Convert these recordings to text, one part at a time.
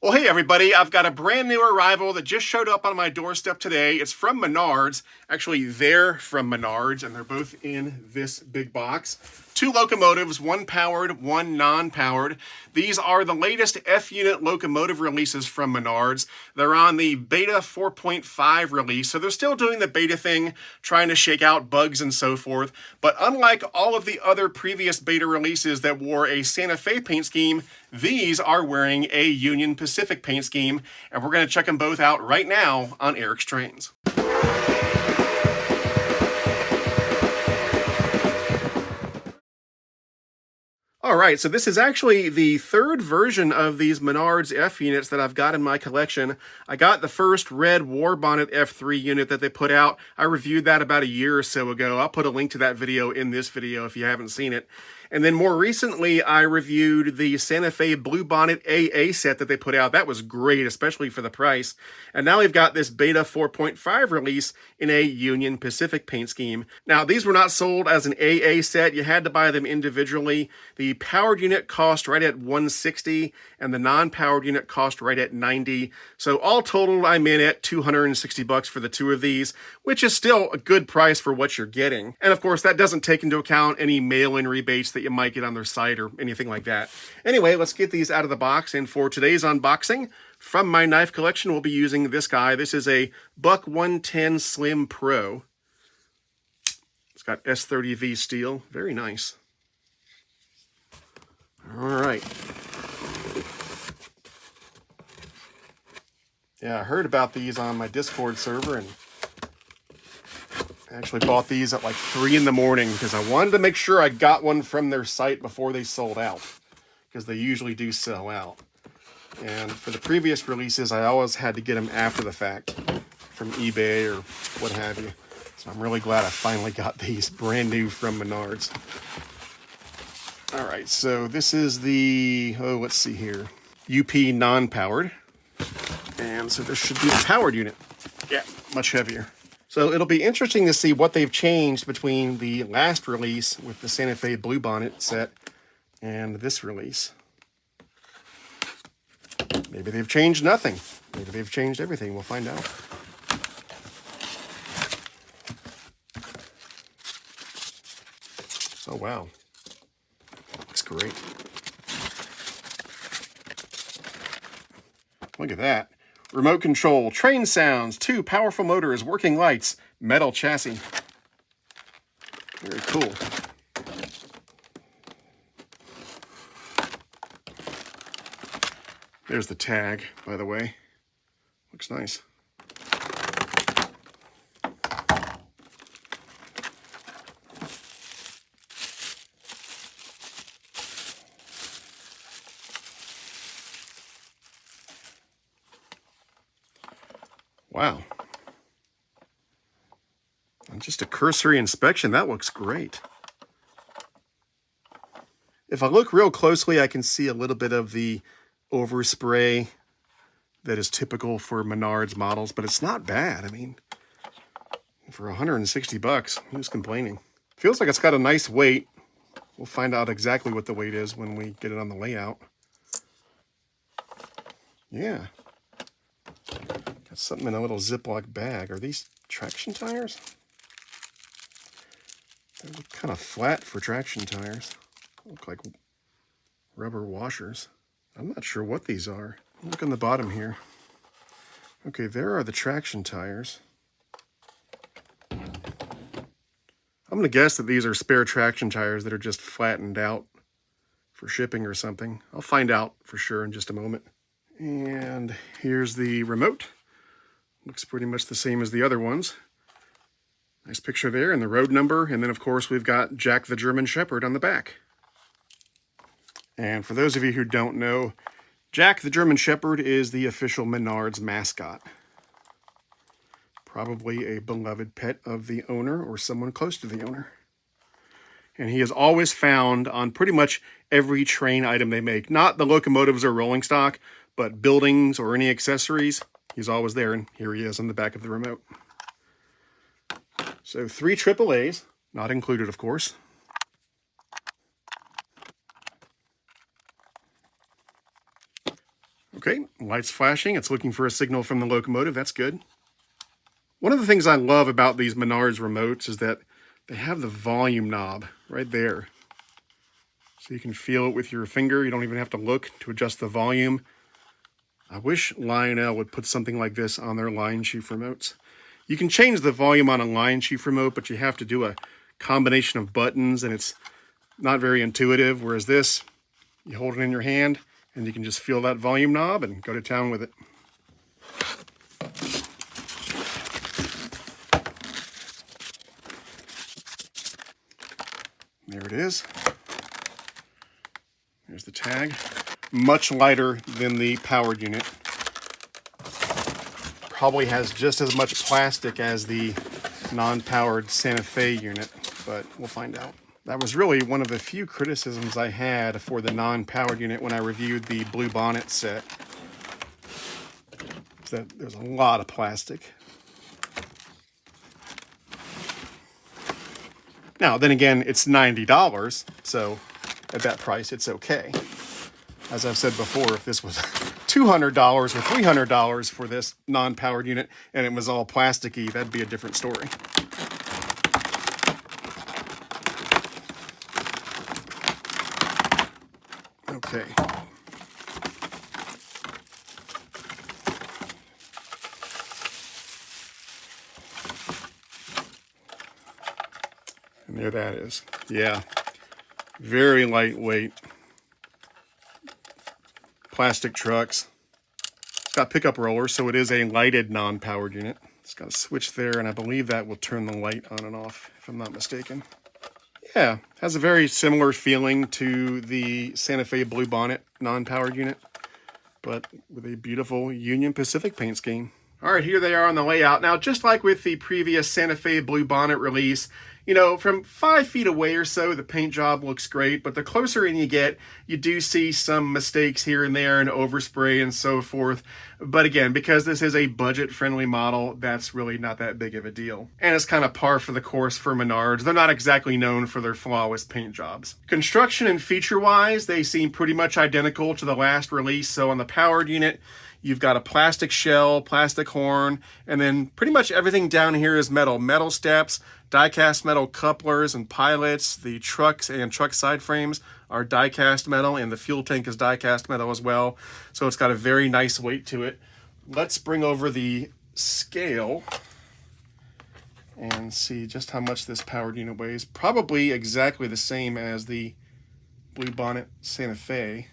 Well, hey everybody, I've got a brand new arrival that just showed up on my doorstep today. It's from Menards. Actually, they're from Menards, and they're both in this big box. Two locomotives, one powered, one non-powered. These are the latest F-unit locomotive releases from Menards. They're on the beta 4.5 release, so they're still doing the beta thing, trying to shake out bugs and so forth. But unlike all of the other previous beta releases that wore a Santa Fe paint scheme, these are wearing a Union Pacific paint scheme, and we're going to check them both out right now on Eric's Trains. All right, so this is actually the third version of these Menards F units that I've got in my collection. I got the first red War Bonnet F3 unit that they put out. I reviewed that about a year or so ago. I'll put a link to that video in this video if you haven't seen it. And then more recently, I reviewed the Santa Fe Blue Bonnet AA set that they put out. That was great, especially for the price. And now we've got this Beta 4.5 release in a Union Pacific paint scheme. Now, these were not sold as an AA set. You had to buy them individually. The powered unit cost right at $160, and the non-powered unit cost right at $90. So all totaled, I'm in at $260 for the two of these, which is still a good price for what you're getting. And of course, that doesn't take into account any mail-in rebates that you might get on their site or anything like that. Anyway, let's get these out of the box. And for today's unboxing, from my knife collection, we'll be using this guy. This is a Buck 110 Slim Pro. It's got S30V steel. Very nice. All right. Yeah, I heard about these on my Discord server, and I actually bought these at like 3 in the morning because I wanted to make sure I got one from their site before they sold out, because they usually do sell out. And for the previous releases, I always had to get them after the fact from eBay or what have you. So I'm really glad I finally got these brand new from Menards. All right, so this is the, let's see here, UP non-powered. And so this should be the powered unit. Yeah, much heavier. So it'll be interesting to see what they've changed between the last release with the Santa Fe Blue Bonnet set and this release. Maybe they've changed nothing. Maybe they've changed everything. We'll find out. Oh, wow. Looks great. Look at that. Remote control, train sounds, 2 powerful motors, working lights, metal chassis. Very cool. There's the tag, by the way. Looks nice. Wow. And just a cursory inspection, that looks great. If I look real closely, I can see a little bit of the overspray that is typical for Menards models, but it's not bad. I mean, for $160, who's complaining? Feels like it's got a nice weight. We'll find out exactly what the weight is when we get it on the layout. Yeah. Got something in a little Ziploc bag. Are these traction tires? They look kind of flat for traction tires. They look like rubber washers. I'm not sure what these are. Look on the bottom here. Okay, there are the traction tires. I'm going to guess that these are spare traction tires that are just flattened out for shipping or something. I'll find out for sure in just a moment. And here's the remote. Looks pretty much the same as the other ones. Nice picture there and the road number. And then, of course, we've got Jack the German Shepherd on the back. And for those of you who don't know, Jack the German Shepherd is the official Menards mascot. Probably a beloved pet of the owner or someone close to the owner. And he is always found on pretty much every train item they make. Not the locomotives or rolling stock, but buildings or any accessories. He's always there, and here he is on the back of the remote. So 3 AAAs, not included, of course. Okay, light's flashing. It's looking for a signal from the locomotive. That's good. One of the things I love about these Menards remotes is that they have the volume knob right there. So you can feel it with your finger. You don't even have to look to adjust the volume. I wish Lionel would put something like this on their line chief remotes. You can change the volume on a line chief remote, but you have to do a combination of buttons, and it's not very intuitive. Whereas this, you hold it in your hand, and you can just feel that volume knob and go to town with it. There it is. There's the tag. Much lighter than the powered unit. Probably has just as much plastic as the non-powered Santa Fe unit, but we'll find out. That was really one of the few criticisms I had for the non-powered unit when I reviewed the Blue Bonnet set. That there's a lot of plastic. Now, then again, it's $90, so at that price, it's okay. As I've said before, if this was $200 or $300 for this non-powered unit and it was all plasticky, that'd be a different story. Okay. And there that is. Yeah. Very lightweight. Plastic trucks. It's got pickup rollers, so it is a lighted non-powered unit. It's got a switch there, and I believe that will turn the light on and off, if I'm not mistaken. Yeah, has a very similar feeling to the Santa Fe Blue Bonnet non-powered unit, but with a beautiful Union Pacific paint scheme. All right, here they are on the layout. Now, just like with the previous Santa Fe Blue Bonnet release, you know, from 5 feet away or so, the paint job looks great, but the closer in you get, you do see some mistakes here and there and overspray and so forth. But again, because this is a budget-friendly model, that's really not that big of a deal. And it's kind of par for the course for Menards. They're not exactly known for their flawless paint jobs. Construction and feature-wise, they seem pretty much identical to the last release. So on the powered unit, you've got a plastic shell, plastic horn, and then pretty much everything down here is metal. Metal steps, die-cast metal couplers and pilots. The trucks and truck side frames are die-cast metal, and the fuel tank is die-cast metal as well. So it's got a very nice weight to it. Let's bring over the scale and see just how much this powered unit weighs. Probably exactly the same as the Blue Bonnet Santa Fe.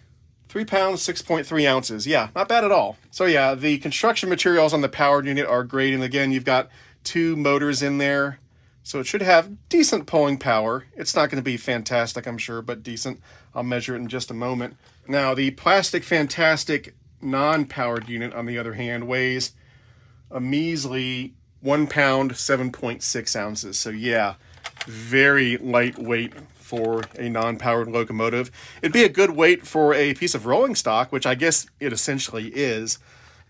3 pounds, 6.3 ounces. Yeah, not bad at all. So yeah, the construction materials on the powered unit are great. And again, you've got 2 motors in there. So it should have decent pulling power. It's not going to be fantastic, I'm sure, but decent. I'll measure it in just a moment. Now, the Plastic Fantastic non-powered unit, on the other hand, weighs a measly 1 pound, 7.6 ounces. So yeah, very lightweight for a non-powered locomotive. It'd be a good weight for a piece of rolling stock, which I guess it essentially is.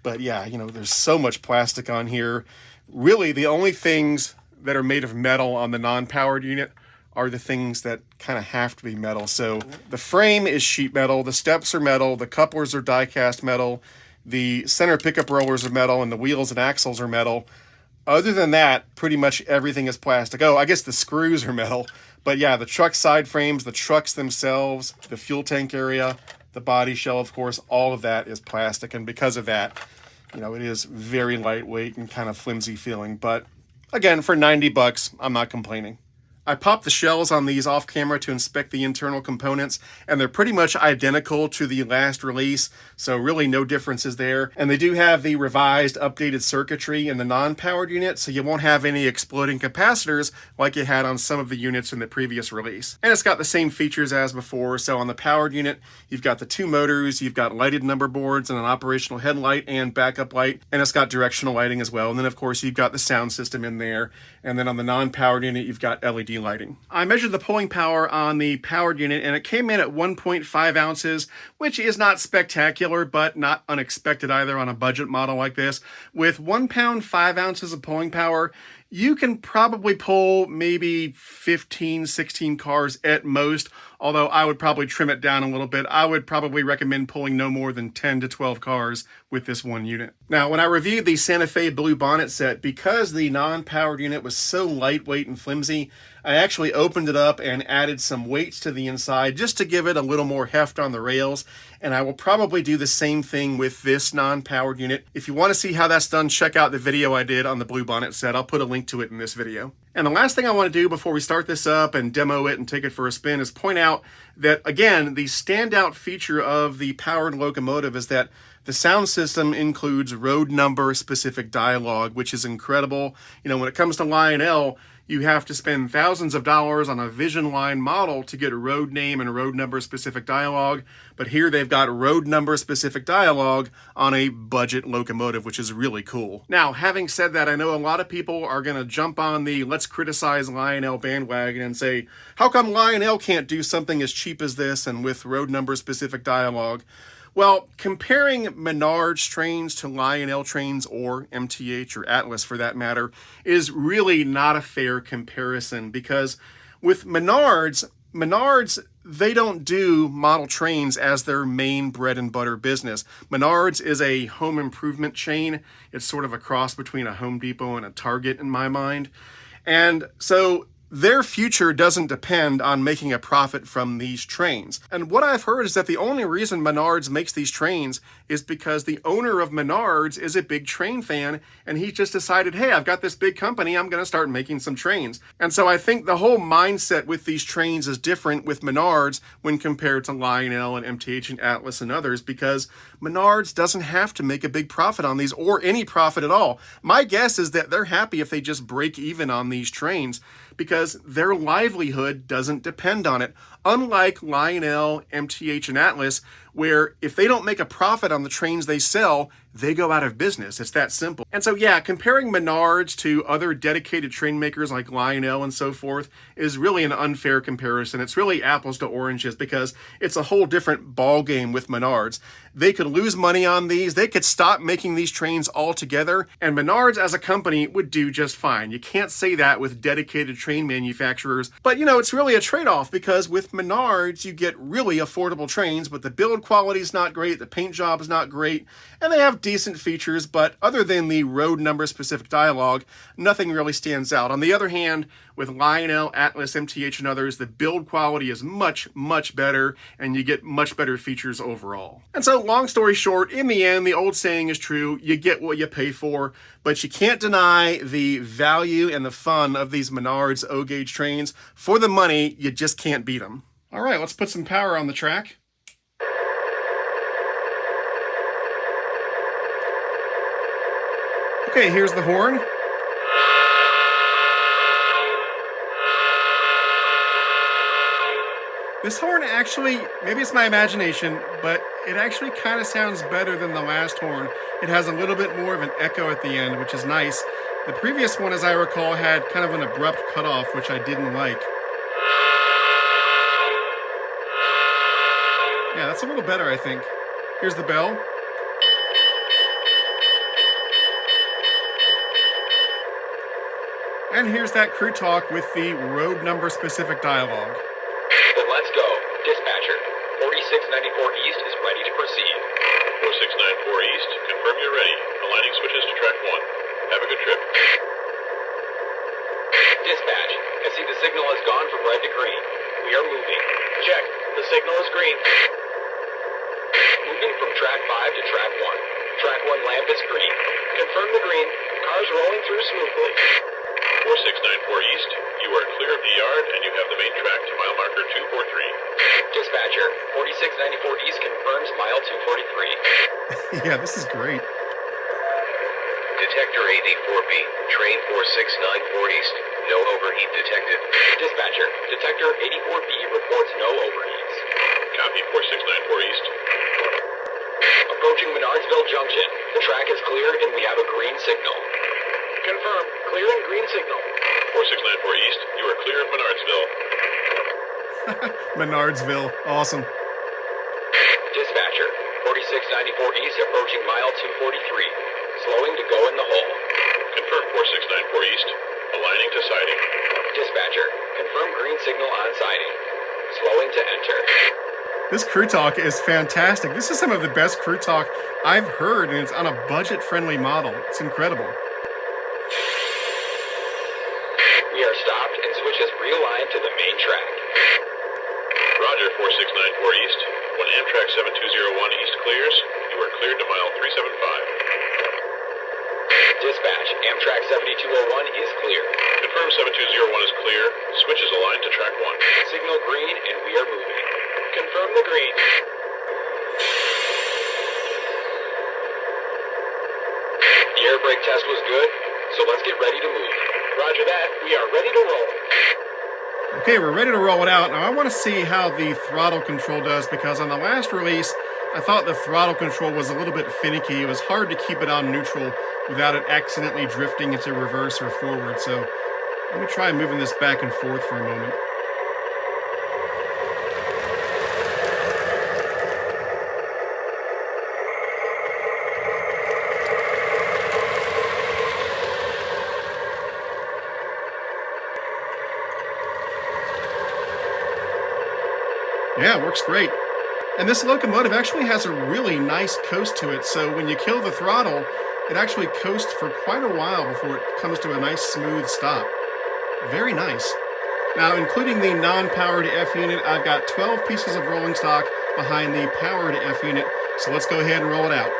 But yeah, you know, there's so much plastic on here. Really, the only things that are made of metal on the non-powered unit are the things that kind of have to be metal. So the frame is sheet metal, the steps are metal, the couplers are die-cast metal, the center pickup rollers are metal, and the wheels and axles are metal. Other than that, pretty much everything is plastic. Oh, I guess the screws are metal. But yeah, the truck side frames, the trucks themselves, the fuel tank area, the body shell, of course, all of that is plastic. And because of that, you know, it is very lightweight and kind of flimsy feeling. But again, for $90, I'm not complaining. I popped the shells on these off camera to inspect the internal components, and they're pretty much identical to the last release, so really no differences there. And they do have the revised updated circuitry in the non-powered unit, so you won't have any exploding capacitors like you had on some of the units in the previous release. And it's got the same features as before. So on the powered unit, you've got the 2 motors, you've got lighted number boards and an operational headlight and backup light, and it's got directional lighting as well. And then of course you've got the sound system in there. And then on the non-powered unit, you've got LED lighting. I measured the pulling power on the powered unit, and it came in at 1.5 ounces, which is not spectacular, but not unexpected either on a budget model like this. With 1 pound, 5 ounces of pulling power, you can probably pull maybe 15, 16 cars at most, although I would probably trim it down a little bit. I would probably recommend pulling no more than 10 to 12 cars with this one unit. Now, when I reviewed the Santa Fe Blue Bonnet set, because the non-powered unit was so lightweight and flimsy, I actually opened it up and added some weights to the inside just to give it a little more heft on the rails. And I will probably do the same thing with this non-powered unit. If you want to see how that's done, check out the video I did on the Blue Bonnet set. I'll put a link to it in this video. And the last thing I want to do before we start this up and demo it and take it for a spin is point out that, again, the standout feature of the powered locomotive is that the sound system includes road number specific dialogue, which is incredible. You know, when it comes to Lionel, you have to spend thousands of dollars on a Vision Line model to get a road name and road number specific dialogue. But here they've got road number specific dialogue on a budget locomotive, which is really cool. Now, having said that, I know a lot of people are going to jump on the let's criticize Lionel bandwagon and say, how come Lionel can't do something as cheap as this and with road number specific dialogue? Well, comparing Menards trains to Lionel trains, or MTH or Atlas for that matter, is really not a fair comparison, because with Menards, they don't do model trains as their main bread and butter business. Menards is a home improvement chain. It's sort of a cross between a Home Depot and a Target in my mind. And so their future doesn't depend on making a profit from these trains. And what I've heard is that the only reason Menards makes these trains is because the owner of Menards is a big train fan, and he just decided, hey, I've got this big company, I'm going to start making some trains. And so I think the whole mindset with these trains is different with Menards when compared to Lionel and MTH and Atlas and others, because Menards doesn't have to make a big profit on these, or any profit at all. My guess is that they're happy if they just break even on these trains, because their livelihood doesn't depend on it. Unlike Lionel, MTH, and Atlas, where if they don't make a profit on the trains they sell, they go out of business. It's that simple. And so, yeah, comparing Menards to other dedicated train makers like Lionel and so forth is really an unfair comparison. It's really apples to oranges, because it's a whole different ball game with Menards. They could lose money on these. They could stop making these trains altogether, and Menards as a company would do just fine. You can't say that with dedicated train manufacturers. But, you know, it's really a trade-off, because with Menards, you get really affordable trains, but the build quality is not great, the paint job is not great, and they have decent features, but other than the road number specific dialogue, nothing really stands out. On the other hand, with Lionel, Atlas, MTH, and others, the build quality is much, much better, and you get much better features overall. And so, long story short, in the end, the old saying is true, you get what you pay for, but you can't deny the value and the fun of these Menards O-gauge trains. For the money, you just can't beat them. All right, let's put some power on the track. Okay, here's the horn. This horn actually, maybe it's my imagination, but it actually kind of sounds better than the last horn. It has a little bit more of an echo at the end, which is nice. The previous one, as I recall, had kind of an abrupt cutoff, which I didn't like. Yeah, that's a little better, I think. Here's the bell. And here's that crew talk with the road number specific dialogue. Then let's go. Dispatcher, 4694 East is ready to proceed. 4694 East, confirm you're ready. Aligning switches to track 1. Have a good trip. Dispatch, I see the signal has gone from red to green. We are moving. Check. The signal is green. Moving from track 5 to track 1. Track 1 lamp is green. Confirm the green. Cars rolling through smoothly. 4694 East, you are clear of the yard and you have the main track to mile marker 243. Dispatcher, 4694 East confirms mile 243. Yeah, this is great. Detector AD4B, train 4694 East, no overheat detected. Dispatcher, detector AD4B reports no overheats. Copy 4694 East. Approaching Menardsville Junction. The track is clear and we have a green signal. Confirm, clear and green signal. 4694 East, you are clear of Menardsville. Menardsville, awesome. Dispatcher, 4694 East approaching mile 243. Slowing to go in the hole. Confirm 4694 East. Aligning to siding. Dispatcher, confirm green signal on siding. Slowing to enter. This crew talk is fantastic. This is some of the best crew talk I've heard, and it's on a budget-friendly model. It's incredible. We are stopped and switches realigned to the main track. Roger, 4694 East. When Amtrak 7201 East clears, you are cleared to mile 375. Dispatch, Amtrak 7201 is clear. Confirm 7201 is clear. Switches aligned to track 1. Signal green and we are moving. Confirm the green. The air brake test was good, so let's get ready to move. Roger that, we are ready to roll. Okay, we're ready to roll it out. Now I want to see how the throttle control does, because on the last release, I thought the throttle control was a little bit finicky. It was hard to keep it on neutral without it accidentally drifting into reverse or forward. So let me try moving this back and forth for a moment. Yeah, it works great. And this locomotive actually has a really nice coast to it, so when you kill the throttle, it actually coasts for quite a while before it comes to a nice smooth stop. Very nice. Now, including the non-powered F unit, I've got 12 pieces of rolling stock behind the powered F unit, so let's go ahead and roll it out.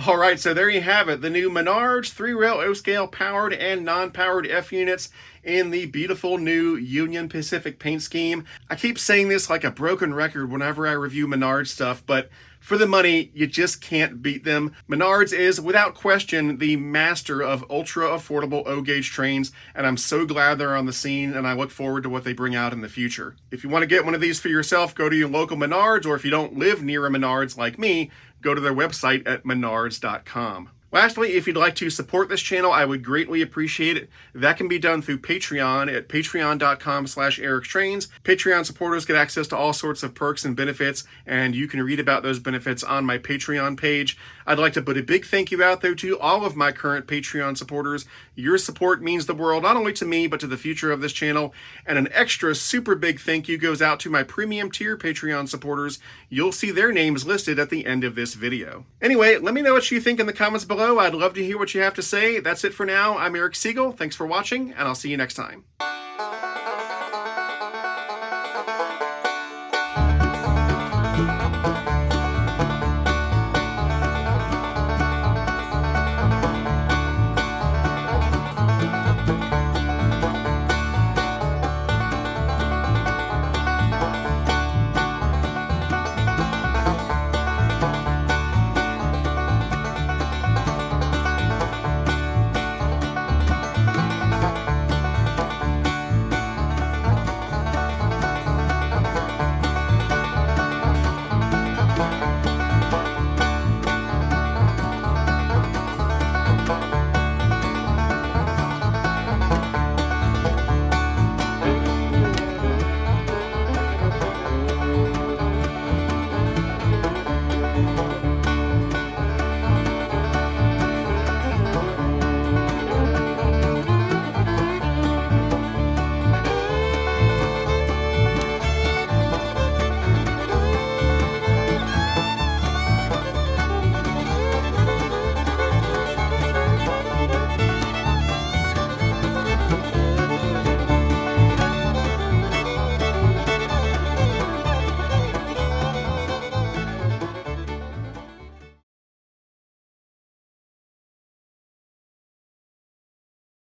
All right, so there you have it. The new Menards 3-rail O-scale powered and non-powered F units in the beautiful new Union Pacific paint scheme. I keep saying this like a broken record whenever I review Menards stuff, but for the money, you just can't beat them. Menards is, without question, the master of ultra-affordable O-gauge trains, and I'm so glad they're on the scene, and I look forward to what they bring out in the future. If you want to get one of these for yourself, go to your local Menards, or if you don't live near a Menards like me, go to their website at menards.com. Lastly, if you'd like to support this channel, I would greatly appreciate it. That can be done through Patreon at patreon.com/ericstrains. Patreon supporters get access to all sorts of perks and benefits, and you can read about those benefits on my Patreon page. I'd like to put a big thank you out there to all of my current Patreon supporters. Your support means the world, not only to me, but to the future of this channel. And an extra super big thank you goes out to my premium tier Patreon supporters. You'll see their names listed at the end of this video. Anyway, let me know what you think in the comments below. I'd love to hear what you have to say. That's it for now. I'm Eric Siegel. Thanks for watching, and I'll see you next time.